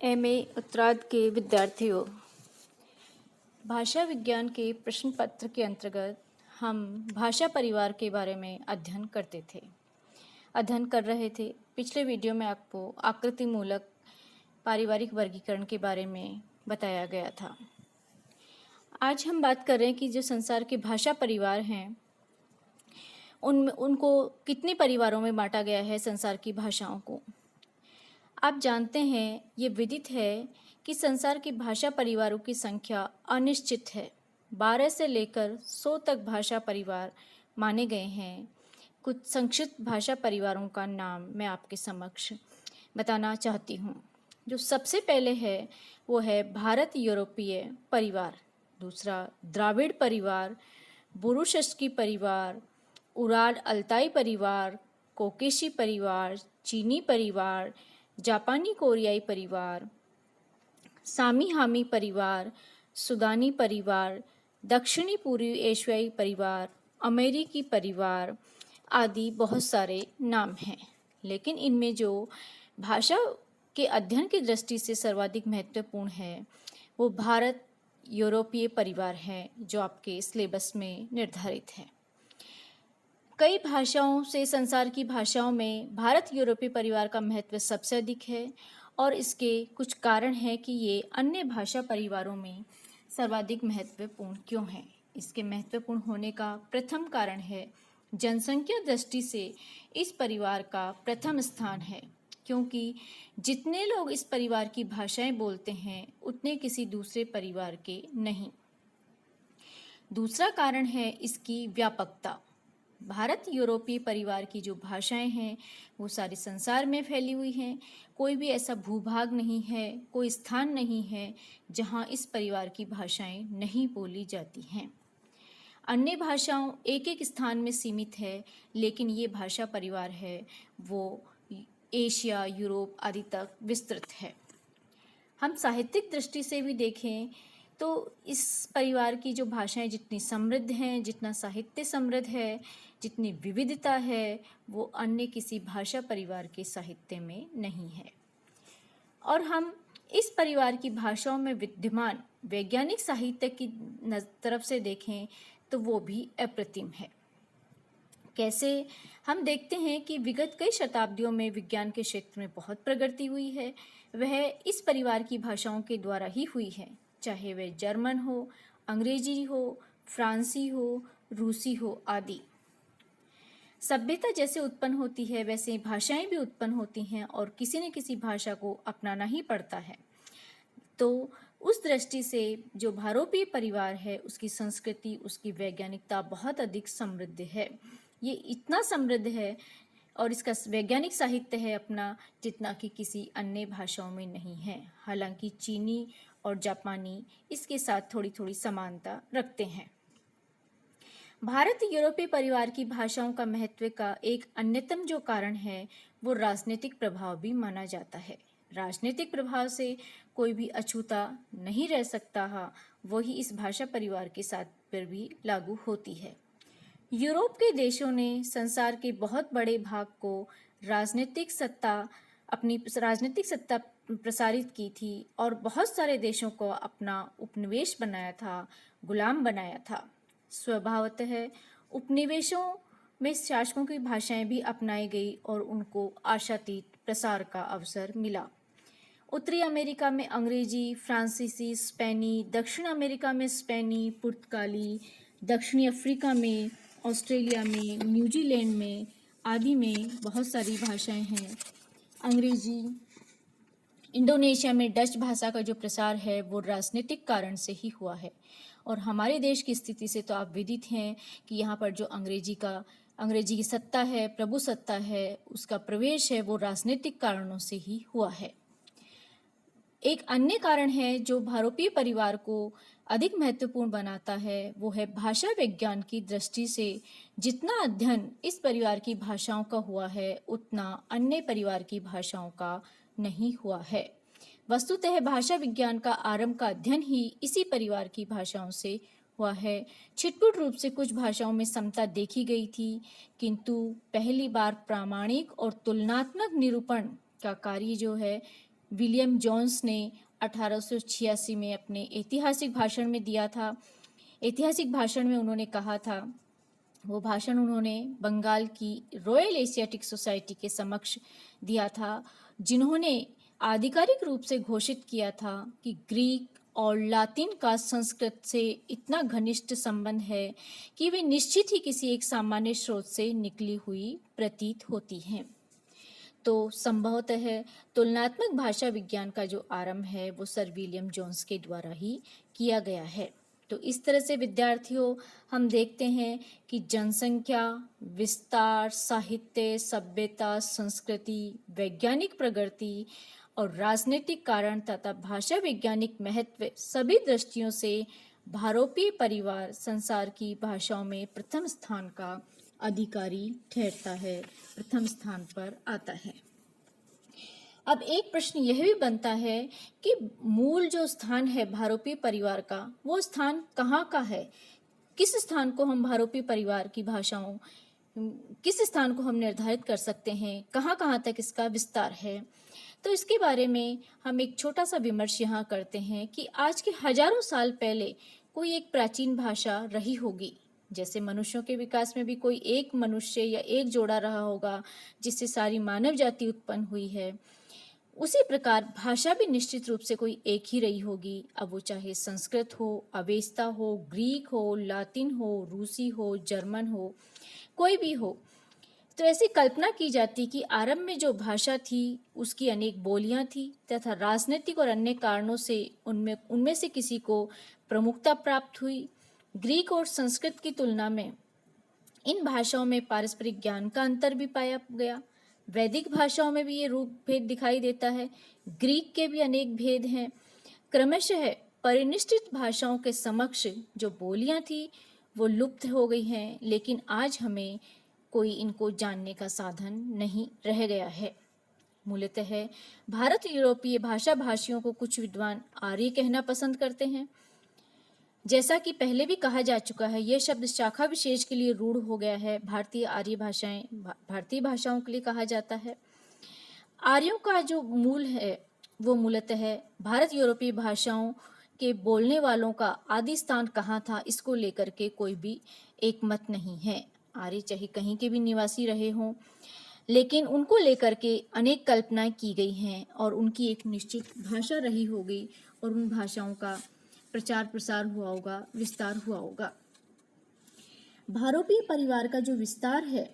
MA उत्तरार्ध के विद्यार्थियों, भाषा विज्ञान के प्रश्न पत्र के अंतर्गत हम भाषा परिवार के बारे में अध्ययन कर रहे थे। पिछले वीडियो में आपको आकृति मूलक पारिवारिक वर्गीकरण के बारे में बताया गया था। आज हम बात कर रहे हैं कि जो संसार के भाषा परिवार हैं उनको कितने परिवारों में बांटा गया है संसार की भाषाओं को। आप जानते हैं, ये विदित है कि संसार की भाषा परिवारों की संख्या अनिश्चित है। 12 से लेकर 100 तक भाषा परिवार माने गए हैं। कुछ संक्षिप्त भाषा परिवारों का नाम मैं आपके समक्ष बताना चाहती हूँ। जो सबसे पहले है वो है भारत यूरोपीय परिवार, दूसरा द्राविड़ परिवार, बुरुशस्की परिवार, उराल अल्ताई परिवार, कोकेशी परिवार, चीनी परिवार, जापानी कोरियाई परिवार, सामी हामी परिवार, सुदानी परिवार, दक्षिणी पूर्वी एशियाई परिवार, अमेरिकी परिवार आदि बहुत सारे नाम हैं। लेकिन इनमें जो भाषा के अध्ययन की दृष्टि से सर्वाधिक महत्वपूर्ण है वो भारत यूरोपीय परिवार है, जो आपके सिलेबस में निर्धारित है। कई भाषाओं से संसार की भाषाओं में भारत यूरोपीय परिवार का महत्व सबसे अधिक है और इसके कुछ कारण हैं कि ये अन्य भाषा परिवारों में सर्वाधिक महत्वपूर्ण क्यों हैं। इसके महत्वपूर्ण होने का प्रथम कारण है जनसंख्या दृष्टि से इस परिवार का प्रथम स्थान है, क्योंकि जितने लोग इस परिवार की भाषाएं बोलते हैं उतने किसी दूसरे परिवार के नहीं। दूसरा कारण है इसकी व्यापकता। भारत यूरोपीय परिवार की जो भाषाएं हैं वो सारे संसार में फैली हुई हैं। कोई भी ऐसा भूभाग नहीं है, कोई स्थान नहीं है जहां इस परिवार की भाषाएं नहीं बोली जाती हैं। अन्य भाषाओं एक एक स्थान में सीमित है, लेकिन ये भाषा परिवार है वो एशिया, यूरोप आदि तक विस्तृत है। हम साहित्यिक दृष्टि से भी देखें तो इस परिवार की जो भाषाएं जितनी समृद्ध हैं, जितना साहित्य समृद्ध है, जितनी विविधता है, वो अन्य किसी भाषा परिवार के साहित्य में नहीं है। और हम इस परिवार की भाषाओं में विद्यमान वैज्ञानिक साहित्य की तरफ से देखें तो वो भी अप्रतिम है। कैसे? हम देखते हैं कि विगत कई शताब्दियों में विज्ञान के क्षेत्र में बहुत प्रगति हुई है, वह इस परिवार की भाषाओं के द्वारा ही हुई है, चाहे वह जर्मन हो, अंग्रेजी हो, फ्रांसी हो, रूसी हो आदि। सभ्यता जैसे उत्पन्न होती है वैसे भाषाएं भी उत्पन्न होती हैं और किसी न किसी भाषा को अपनाना ही पड़ता है। तो उस दृष्टि से जो भारोपीय परिवार है उसकी संस्कृति, उसकी वैज्ञानिकता बहुत अधिक समृद्ध है। ये इतना समृद्ध है और इसका वैज्ञानिक साहित्य है अपना जितना कि किसी अन्य भाषाओं में नहीं है। हालांकि चीनी और जापानी इसके साथ थोड़ी थोड़ी समानता रखते हैं। भारत यूरोपीय परिवार की भाषाओं का महत्व का एक अन्यतम जो कारण है वो राजनीतिक प्रभाव भी माना जाता है। राजनीतिक प्रभाव से कोई भी अछूता नहीं रह सकता है, वही इस भाषा परिवार के साथ पर भी लागू होती है। यूरोप के देशों ने संसार के बहुत बड़े भाग को अपनी राजनीतिक सत्ता प्रसारित की थी और बहुत सारे देशों को अपना उपनिवेश बनाया था, गुलाम बनाया था। स्वभावतः उपनिवेशों में शासकों की भाषाएं भी अपनाई गई और उनको आशातीत प्रसार का अवसर मिला। उत्तरी अमेरिका में अंग्रेजी, फ्रांसीसी, स्पेनी, दक्षिण अमेरिका में स्पेनी, पुर्तगाली, दक्षिणी अफ्रीका में, ऑस्ट्रेलिया में, न्यूजीलैंड में आदि में बहुत सारी भाषाएं हैं। अंग्रेजी, इंडोनेशिया में डच भाषा का जो प्रसार है वो राजनीतिक कारण से ही हुआ है। और हमारे देश की स्थिति से तो आप विदित हैं कि यहाँ पर जो अंग्रेजी की सत्ता है, प्रभु सत्ता है, उसका प्रवेश है वो राजनीतिक कारणों से ही हुआ है। एक अन्य कारण है जो भारोपीय परिवार को अधिक महत्वपूर्ण बनाता है वो है भाषा विज्ञान की दृष्टि से जितना अध्ययन इस परिवार की भाषाओं का हुआ है उतना अन्य परिवार की भाषाओं का नहीं हुआ है। वस्तुतः भाषा विज्ञान का आरंभ का अध्ययन ही इसी परिवार की भाषाओं से हुआ है। छिटपुट रूप से कुछ भाषाओं में समता देखी गई थी, किंतु पहली बार प्रामाणिक और तुलनात्मक निरूपण का कार्य जो है विलियम जोन्स ने 1886 में अपने ऐतिहासिक भाषण में दिया था। ऐतिहासिक भाषण में उन्होंने कहा था, वो भाषण उन्होंने बंगाल की रॉयल एशियाटिक सोसाइटी के समक्ष दिया था, जिन्होंने आधिकारिक रूप से घोषित किया था कि ग्रीक और लातिन का संस्कृत से इतना घनिष्ठ संबंध है कि वे निश्चित ही किसी एक सामान्य स्रोत से निकली हुई प्रतीत होती हैं। तो संभवतः तुलनात्मक भाषा विज्ञान का जो आरंभ है वो सर विलियम जोन्स के द्वारा ही किया गया है। तो इस तरह से विद्यार्थियों, हम देखते हैं कि जनसंख्या, विस्तार, साहित्य, सभ्यता, संस्कृति, वैज्ञानिक प्रगति और राजनीतिक कारण तथा भाषा वैज्ञानिक महत्व सभी दृष्टियों से भारोपीय परिवार संसार की भाषाओं में प्रथम स्थान का अधिकारी ठहरता है, प्रथम स्थान पर आता है। अब एक प्रश्न यह भी बनता है कि मूल जो स्थान है भारोपीय परिवार का, वो स्थान कहाँ का है? किस स्थान को हम भारोपीय परिवार की भाषाओं, किस स्थान को हम निर्धारित कर सकते हैं? कहाँ कहाँ तक इसका विस्तार है? तो इसके बारे में हम एक छोटा सा विमर्श यहाँ करते हैं कि आज के हजारों साल पहले कोई एक प्राचीन भाषा रही होगी। जैसे मनुष्यों के विकास में भी कोई एक मनुष्य या एक जोड़ा रहा होगा जिससे सारी मानव जाति उत्पन्न हुई है, उसी प्रकार भाषा भी निश्चित रूप से कोई एक ही रही होगी। अब वो चाहे संस्कृत हो, अवेस्ता हो, ग्रीक हो, लातिन हो, रूसी हो, जर्मन हो, कोई भी हो। तो ऐसी कल्पना की जाती कि आरंभ में जो भाषा थी उसकी अनेक बोलियां थी तथा राजनीतिक और अन्य कारणों से उनमें से किसी को प्रमुखता प्राप्त हुई। ग्रीक और संस्कृत की तुलना में इन भाषाओं में पारस्परिक ज्ञान का अंतर भी पाया गया। वैदिक भाषाओं में भी ये रूप भेद दिखाई देता है। ग्रीक के भी अनेक भेद हैं। क्रमशः परिनिष्ठित भाषाओं के समक्ष जो बोलियां थी वो लुप्त हो गई हैं, लेकिन आज हमें कोई इनको जानने का साधन नहीं रह गया है। मूलतः भारत यूरोपीय भाषा भाषियों को कुछ विद्वान आर्य कहना पसंद करते हैं। जैसा कि पहले भी कहा जा चुका है, यह शब्द शाखा विशेष के लिए रूढ़ हो गया है। भारतीय आर्य भाषाएं भारतीय भाषाओं के लिए कहा जाता है। आर्यों का जो मूल है वो मूलतः भारत यूरोपीय भाषाओं के बोलने वालों का आदि स्थान कहाँ था, इसको लेकर के कोई भी एक मत नहीं है। आर्य चाहे कहीं के भी निवासी रहे हों, लेकिन उनको लेकर के अनेक कल्पनाएं की गई हैं और उनकी एक निश्चित भाषा रही होगी और उन भाषाओं का प्रचार प्रसार हुआ होगा, विस्तार हुआ होगा। भारोपीय परिवार का जो विस्तार है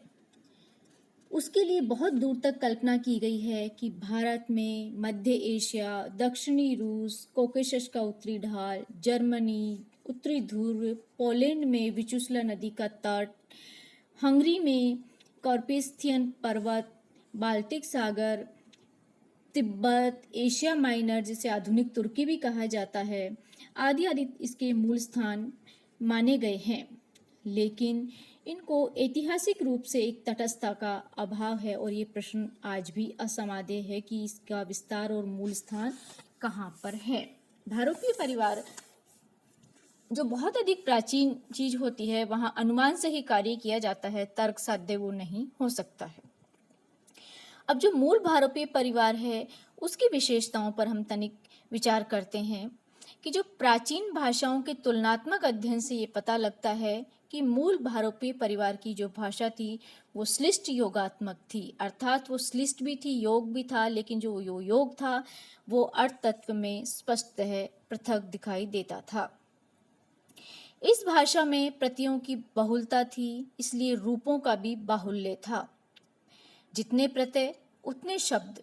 उसके लिए बहुत दूर तक कल्पना की गई है कि भारत में मध्य एशिया, दक्षिणी रूस, कॉकेशस का उत्तरी ढाल, जर्मनी, उत्तरी ध्रुव, पोलैंड में विचुस्ला नदी का तट, हंगरी में कार्पेथियन पर्वत, बाल्टिक सागर, तिब्बत, एशिया माइनर जिसे आधुनिक तुर्की भी कहा जाता है, आदि आदि इसके मूल स्थान माने गए हैं। लेकिन इनको ऐतिहासिक रूप से एक तटस्थता का अभाव है और ये प्रश्न आज भी असमाधेय है कि इसका विस्तार और मूल स्थान कहाँ पर है। भारोपीय परिवार जो बहुत अधिक प्राचीन चीज होती है वहाँ अनुमान से ही कार्य किया जाता है, तर्क साध्य वो नहीं हो सकता है। अब जो मूल भारोपीय परिवार है उसकी विशेषताओं पर हम तनिक विचार करते हैं कि जो प्राचीन भाषाओं के तुलनात्मक अध्ययन से ये पता लगता है कि मूल भारोपीय परिवार की जो भाषा थी वो श्लिष्ट योगात्मक थी, अर्थात वो श्लिष्ट भी थी, योग भी था, लेकिन जो योग था वो अर्थ तत्व में स्पष्टतः पृथक दिखाई देता था। इस भाषा में प्रतियों की बहुलता थी, इसलिए रूपों का भी बाहुल्य था। जितने प्रत्यय उतने शब्द।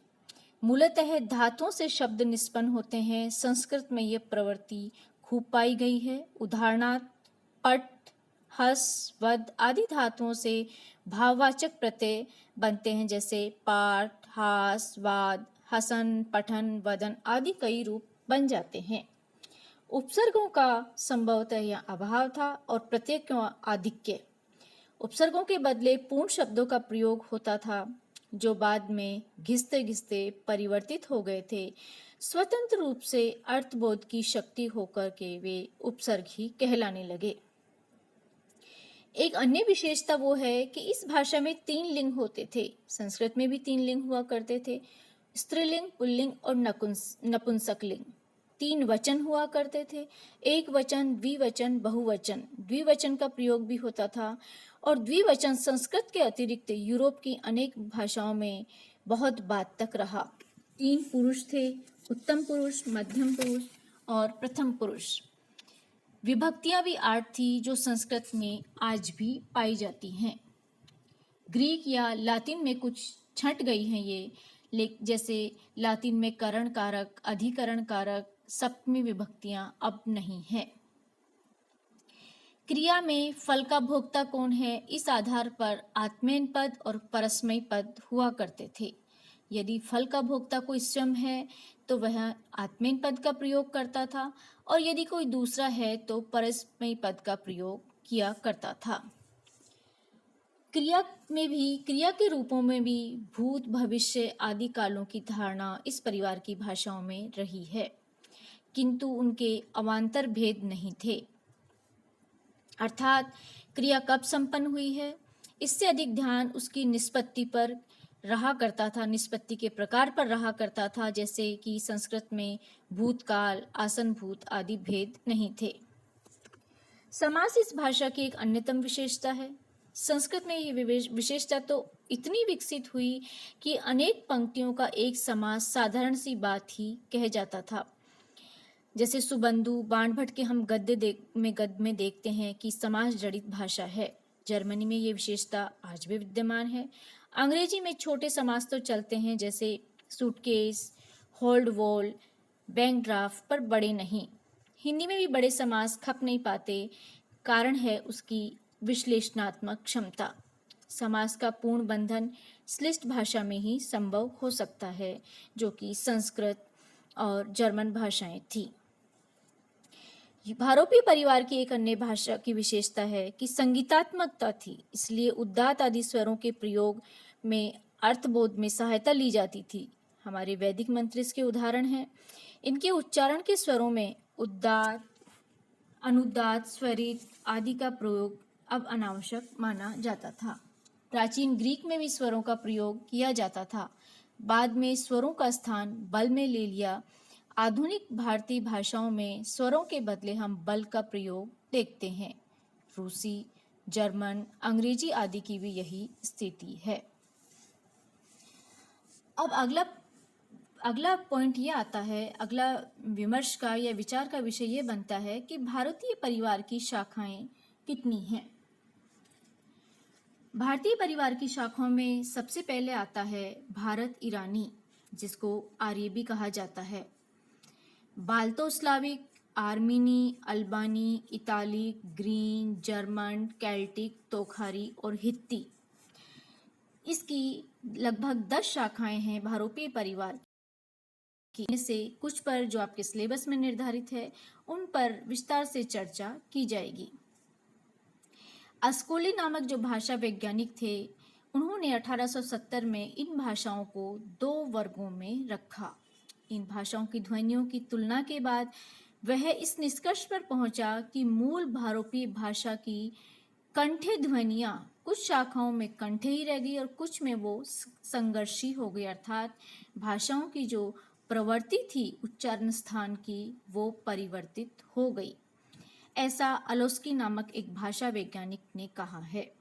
मूलतः धातुओं से शब्द निष्पन्न होते हैं। संस्कृत में यह प्रवृत्ति खूब पाई गई है। उदाहरणार्थ पट, हस, वद आदि धातुओं से भाववाचक प्रत्यय बनते हैं, जैसे पाठ, हास, वाद, हसन, पठन, वदन आदि कई रूप बन जाते हैं। उपसर्गों का संभवतः या अभाव था और प्रत्यय का आधिक्य। उपसर्गों के बदले पूर्ण शब्दों का प्रयोग होता था जो बाद में घिसते घिसते परिवर्तित हो गए थे। स्वतंत्र रूप से अर्थबोध की शक्ति होकर के वे उपसर्ग ही कहलाने लगे। एक अन्य विशेषता वो है कि इस भाषा में 3 लिंग होते थे। संस्कृत में भी 3 लिंग हुआ करते थे। स्त्रीलिंग, पुल्लिंग और नपुंसकलिंग 3 वचन हुआ करते थे। एक वचन, द्विवचन, बहुवचन। द्विवचन का प्रयोग भी होता था और द्विवचन संस्कृत के अतिरिक्त यूरोप की अनेक भाषाओं में बहुत बाद तक रहा। 3 पुरुष थे, उत्तम पुरुष, मध्यम पुरुष और प्रथम पुरुष। विभक्तियां भी 8 थी जो संस्कृत में आज भी पाई जाती हैं। ग्रीक या लातिन में कुछ छंट गई हैं ये, जैसे लातिन में करण कारक, अधिकरण कारक, सप्तमी विभक्तियां अब नहीं है। क्रिया में फल का भोक्ता कौन है, इस आधार पर आत्मेन पद और परस्मयी पद हुआ करते थे। यदि फल का भोक्ता कोई स्वयं है तो वह आत्मेन पद का प्रयोग करता था और यदि कोई दूसरा है तो परस्मयी पद का प्रयोग किया करता था। क्रिया के रूपों में भी भूत, भविष्य आदि कालों की धारणा इस परिवार की भाषाओं में रही है, किंतु उनके अवान्तर भेद नहीं थे। अर्थात क्रिया कब संपन्न हुई है, इससे अधिक ध्यान उसकी निष्पत्ति पर रहा करता था, निष्पत्ति के प्रकार पर रहा करता था, जैसे कि संस्कृत में भूतकाल, आसन भूत आदि भेद नहीं थे। समास इस भाषा की एक अन्यतम विशेषता है। संस्कृत में ये विशेषता तो इतनी विकसित हुई कि अनेक पंक्तियों का एक समास साधारण सी बात ही कह जाता था। जैसे सुबंधु, बाणभट्ट के हम गद्य में देखते हैं कि समास जड़ित भाषा है। जर्मनी में ये विशेषता आज भी विद्यमान है। अंग्रेजी में छोटे समास तो चलते हैं, जैसे suitcase, hold wall, bank draft, पर बड़े नहीं। हिंदी में भी बड़े समास खप नहीं पाते, कारण है उसकी विश्लेषणात्मक क्षमता। समास का पूर्ण बंधन श्लिष्ट भाषा में ही संभव हो सकता है, जो कि संस्कृत और जर्मन भाषाएं थी। भारोपीय परिवार की एक अन्य भाषा की विशेषता है कि संगीतात्मकता थी, इसलिए उदात्त आदि स्वरों के प्रयोग में अर्थबोध में सहायता ली जाती थी। हमारे वैदिक मंत्र इसके उदाहरण हैं। इनके उच्चारण के स्वरों में उदात्त, अनुदात्त, स्वरित आदि का प्रयोग अब अनावश्यक माना जाता था। प्राचीन ग्रीक में भी स्वरों का प्रयोग किया जाता था, बाद में स्वरों का स्थान बल में ले लिया। आधुनिक भारतीय भाषाओं में स्वरों के बदले हम बल का प्रयोग देखते हैं। रूसी, जर्मन, अंग्रेजी आदि की भी यही स्थिति है। अब अगला पॉइंट ये आता है, अगला विमर्श का या विचार का विषय ये बनता है कि भारतीय परिवार की शाखाएं कितनी हैं। भारतीय परिवार की शाखाओं में सबसे पहले आता है भारत ईरानी, जिसको आर्य भी कहा जाता है, बाल्तो-स्लाविक, आर्मीनी, अल्बानी, इतालिक, ग्रीन, जर्मन, केल्टिक, तोखारी और हित्ती। इसकी लगभग 10 शाखाएं हैं भारोपीय परिवार की। इनमें से कुछ पर जो आपके सिलेबस में निर्धारित है, उन पर विस्तार से चर्चा की जाएगी। अस्कोली नामक जो भाषा वैज्ञानिक थे, उन्होंने 1870 में इन भाषाओं को 2 वर्गों में रखा। इन भाषाओं की ध्वनियों की तुलना के बाद वह इस निष्कर्ष पर पहुंचा कि मूल भारोपीय भाषा की कंठे ध्वनियां कुछ शाखाओं में कंठे ही रह गई और कुछ में वो संघर्षी हो गई, अर्थात भाषाओं की जो प्रवृत्ति थी उच्चारण स्थान की, वो परिवर्तित हो गई। ऐसा अलोस्की नामक एक भाषा वैज्ञानिक ने कहा है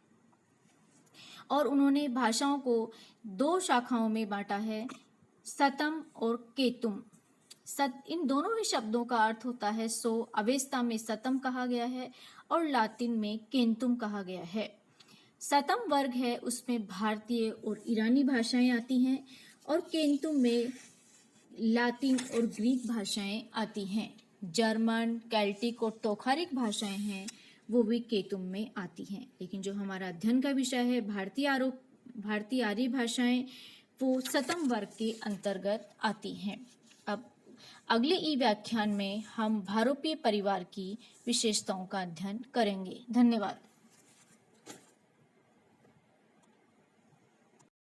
और उन्होंने भाषाओं को 2 शाखाओं में बांटा है, सतम और केतुम। इन दोनों ही शब्दों का अर्थ होता है सो। अवेस्ता में सतम कहा गया है और लातिन में केंतुम कहा गया है। सतम वर्ग है, उसमें भारतीय और ईरानी भाषाएं आती हैं और केंतुम में लातिन और ग्रीक भाषाएं आती हैं। जर्मन, केल्टिक और तोखारिक भाषाएं हैं, वो भी केतुम में आती हैं। लेकिन जो हमारा अध्ययन का विषय है भारतीय आर्य भाषाएं, वो सतम वर्ग के अंतर्गत आती हैं। अब अगले ई व्याख्यान में हम भारोपीय परिवार की विशेषताओं का अध्ययन करेंगे। धन्यवाद।